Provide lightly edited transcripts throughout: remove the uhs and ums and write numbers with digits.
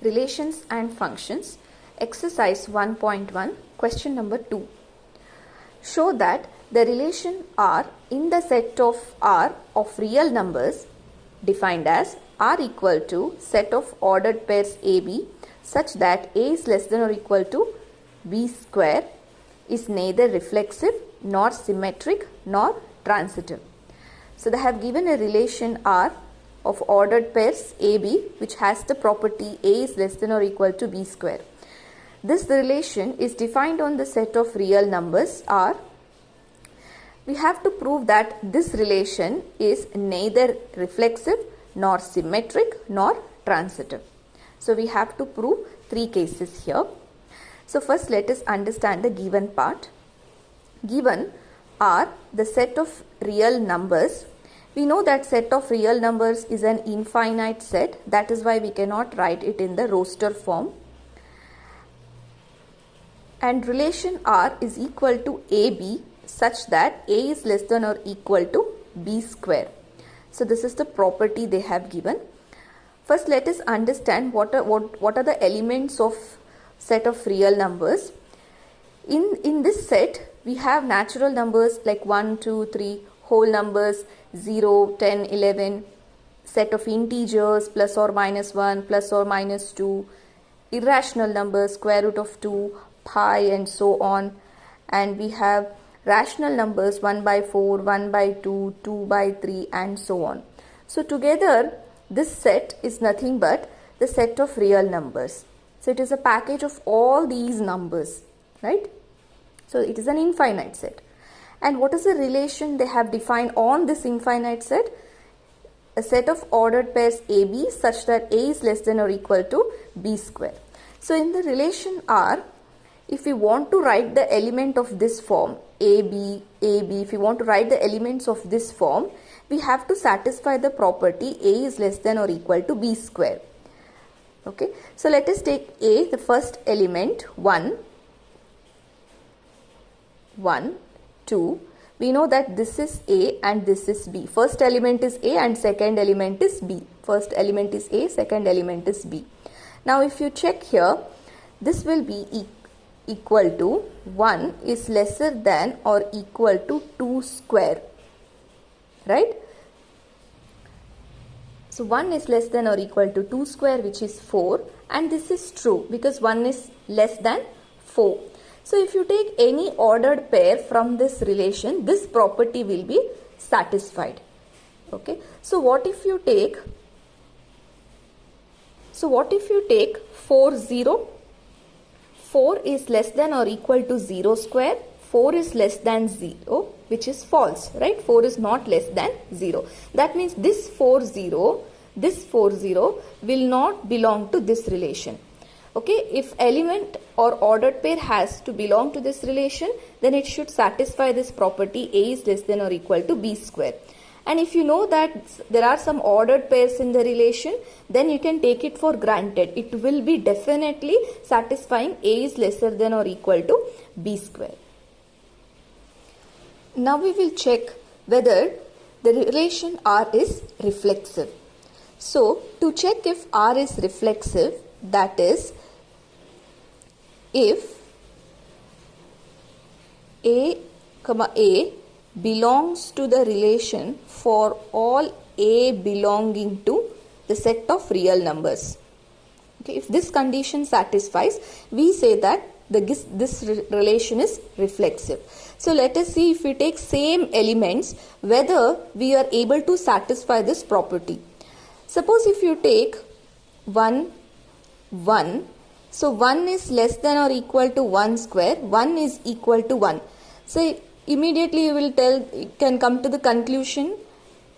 Relations and functions. Exercise 1.1, question number 2. Show that the relation R in the set of R of real numbers defined as R equal to set of ordered pairs AB such that A is less than or equal to B square is neither reflexive nor symmetric nor transitive. So they have given a relation R of ordered pairs AB which has the property A is less than or equal to B square. This relation is defined on the set of real numbers R. We have to prove that this relation is neither reflexive nor symmetric nor transitive. So we have to prove 3 cases here. So first let us understand the given part. Given R the set of real numbers. We know that set of real numbers is an infinite set. That is why we cannot write it in the roster form. And relation R is equal to AB such that A is less than or equal to B square. So this is the property they have given. First let us understand what are the elements of set of real numbers. In this set we have natural numbers like 1, 2, 3, whole numbers 0, 10, 11, set of integers plus or minus 1, plus or minus 2, irrational numbers square root of 2, pi and so on, and we have rational numbers 1 by 4, 1 by 2, 2 by 3 and so on. So together this set is nothing but the set of real numbers. So it is a package of all these numbers, right? So it is an infinite set. And what is the relation they have defined on this infinite set? A set of ordered pairs AB such that A is less than or equal to B square. So in the relation R, if we want to write the element of this form, AB, if we want to write the elements of this form, we have to satisfy the property A is less than or equal to B square. Okay, so let us take A, the first element, 1, 2. We know that this is A and this is B. First element is A and second element is B. First element is A, second element is B. Now if you check here, this will be equal to 1 is lesser than or equal to 2 square, right? So 1 is less than or equal to 2 square, which is 4, and this is true because 1 is less than 4. So if you take any ordered pair from this relation, this property will be satisfied. Okay. So what if you take 4, 0? 4 is less than or equal to 0 square. 4 is less than 0, which is false, right? 4 is not less than 0. That means this 4, 0 will not belong to this relation. Okay, if element or ordered pair has to belong to this relation, then it should satisfy this property A is less than or equal to B square. And if you know that there are some ordered pairs in the relation, then you can take it for granted. It will be definitely satisfying A is lesser than or equal to B square. Now we will check whether the relation R is reflexive. So to check if R is reflexive, that is, if A, belongs to the relation for all A belonging to the set of real numbers. Okay, if this condition satisfies, we say that this relation is reflexive. So let us see if we take same elements, whether we are able to satisfy this property. Suppose if you take 1, 1. So 1 is less than or equal to 1 square. 1 is equal to 1. So immediately you can come to the conclusion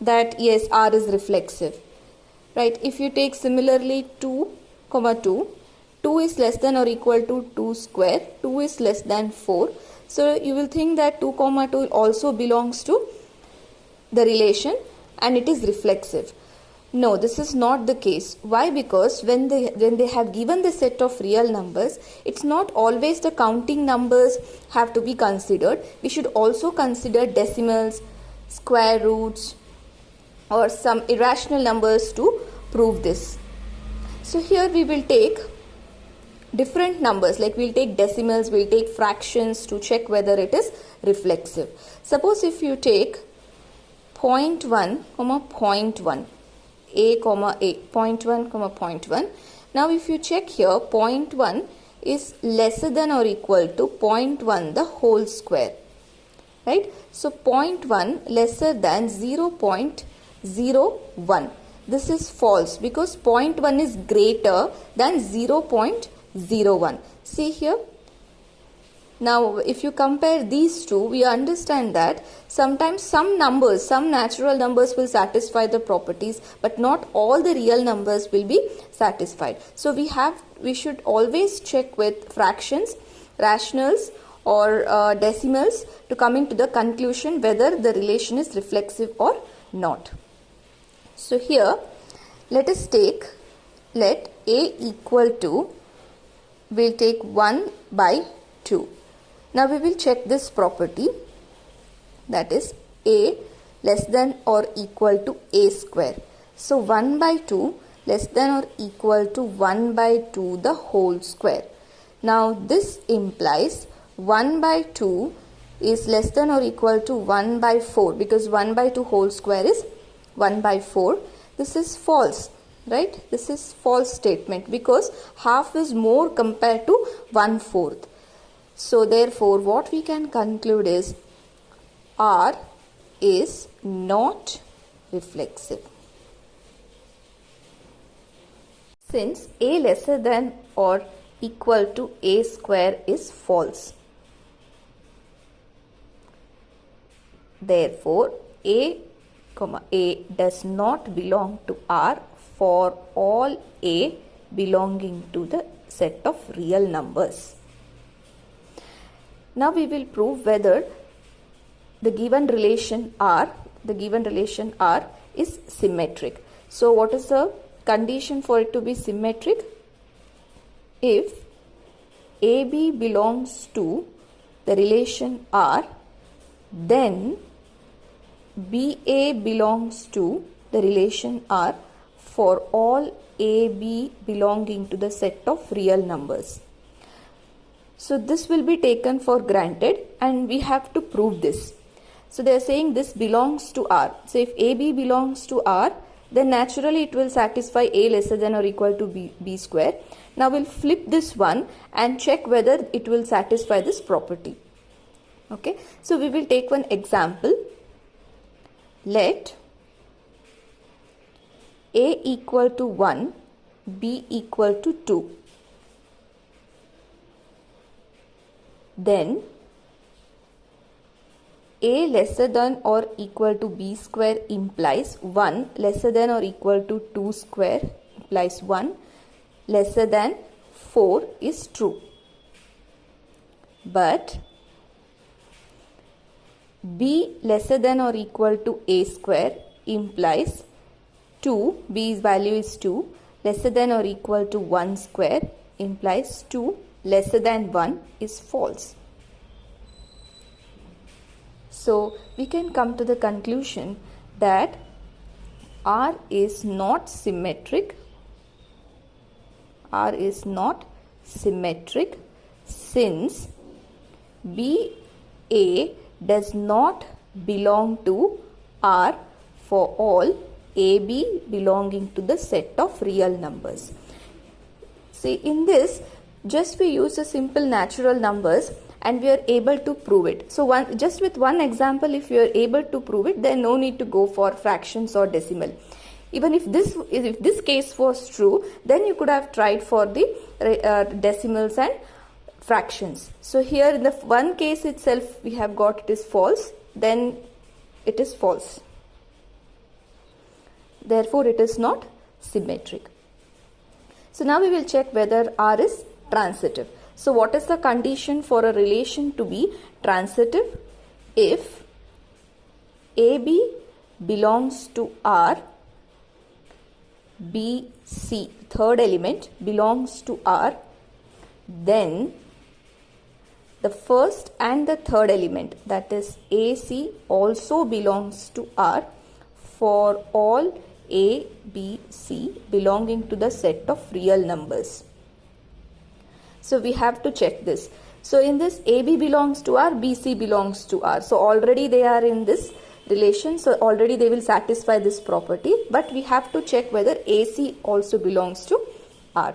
that yes, R is reflexive. Right? If you take similarly 2, 2 is less than or equal to 2 square. 2 is less than 4. So you will think that 2, 2 also belongs to the relation and it is reflexive. No, this is not the case. Why? Because when they have given the set of real numbers, it's not always the counting numbers have to be considered. We should also consider decimals, square roots, or some irrational numbers to prove this. So here we will take different numbers, like we'll take decimals, we'll take fractions to check whether it is reflexive. Suppose if you take 0.1, 0.1, a, 0.1, 0.1. Now if you check here, 0.1 is lesser than or equal to 0.1 the whole square, right? So 0.1 lesser than 0.01. This is false because 0.1 is greater than 0.01. See here. Now if you compare these two, we understand that sometimes some numbers, some natural numbers will satisfy the properties, but not all the real numbers will be satisfied. So we should always check with fractions, rationals or decimals to coming to the conclusion whether the relation is reflexive or not. So here let A equal to, we'll take 1 by 2. Now we will check this property, that is A less than or equal to A square. So 1 by 2 less than or equal to 1 by 2 the whole square. Now this implies 1 by 2 is less than or equal to 1 by 4 because 1 by 2 whole square is 1 by 4. This is false, right? This is false statement because half is more compared to 1/4. So therefore what we can conclude is R is not reflexive. Since A lesser than or equal to A square is false, therefore A does not belong to R for all A belonging to the set of real numbers. Now we will prove whether the given relation R is symmetric. So what is the condition for it to be symmetric? If AB belongs to the relation R, then BA belongs to the relation R for all AB belonging to the set of real numbers. So this will be taken for granted and we have to prove this. So they are saying this belongs to R. So if AB belongs to R, then naturally it will satisfy A lesser than or equal to B square. Now we'll flip this one and check whether it will satisfy this property. Okay, so we will take one example. Let A equal to 1, B equal to 2. Then A lesser than or equal to B square implies 1 lesser than or equal to 2 square implies 1 lesser than 4 is true. But B lesser than or equal to A square implies 2, B's value is 2, lesser than or equal to 1 square implies 2 lesser than 1 is false. So we can come to the conclusion that R is not symmetric. R is not symmetric since BA does not belong to R for all AB belonging to the set of real numbers. See, in this just we use a simple natural numbers and we are able to prove it. So just with one example, if you are able to prove it, then no need to go for fractions or decimal. Even if this case was true, then you could have tried for the decimals and fractions. So here in the one case itself we have got it is false, then it is false. Therefore it is not symmetric. So now we will check whether R is transitive. So what is the condition for a relation to be transitive? If AB belongs to R, BC, third element, belongs to R, then the first and the third element, that is AC, also belongs to R for all A, B, C belonging to the set of real numbers. So we have to check this. So in this AB belongs to R, BC belongs to R. So already they are in this relation. So already they will satisfy this property. But we have to check whether AC also belongs to R.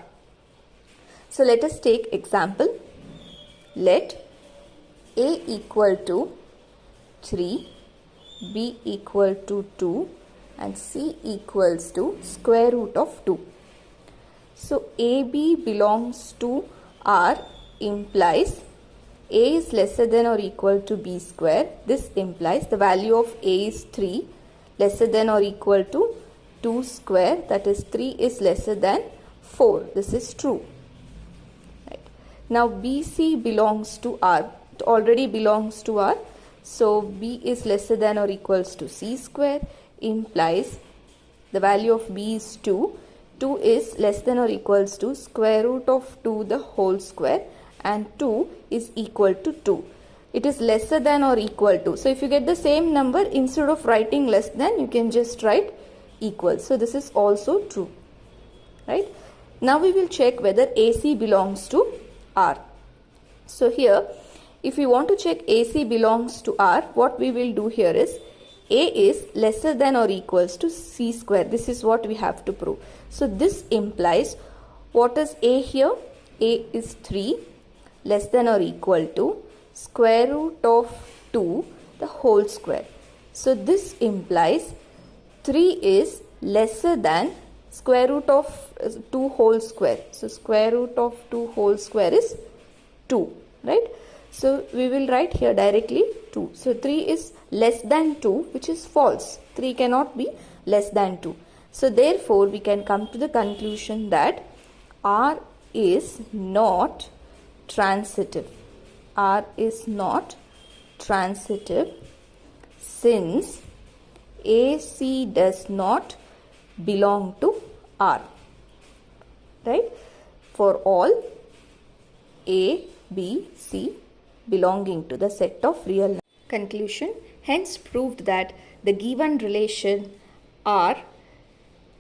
So let us take example. Let A equal to 3, B equal to 2 and C equals to square root of 2. So AB belongs to R implies A is lesser than or equal to B square. This implies the value of A is 3 lesser than or equal to 2 square, that is 3 is lesser than 4. This is true. Right. Now BC belongs to R. It already belongs to R. So B is lesser than or equals to C square implies the value of B is 2. 2 is less than or equals to square root of 2 the whole square and 2 is equal to 2. It is lesser than or equal to. So if you get the same number, instead of writing less than, you can just write equal. So this is also true. Right? Now we will check whether AC belongs to R. So here, if we want to check AC belongs to R, what we will do here is A is lesser than or equals to C square. This is what we have to prove. So this implies, what is A here? A is 3 less than or equal to square root of 2 the whole square. So this implies 3 is lesser than square root of 2 whole square. So square root of 2 whole square is 2, right? So we will write here directly 2. So 3 is less than 2, which is false. 3 cannot be less than 2. So therefore we can come to the conclusion that R is not transitive. R is not transitive since AC does not belong to R. Right? For all A, B, C belonging to the set of real numbers. Conclusion. Hence proved that the given relation R,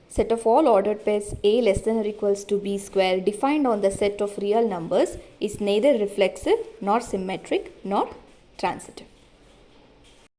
set of all ordered pairs A less than or equals to B square defined on the set of real numbers, is neither reflexive nor symmetric nor transitive.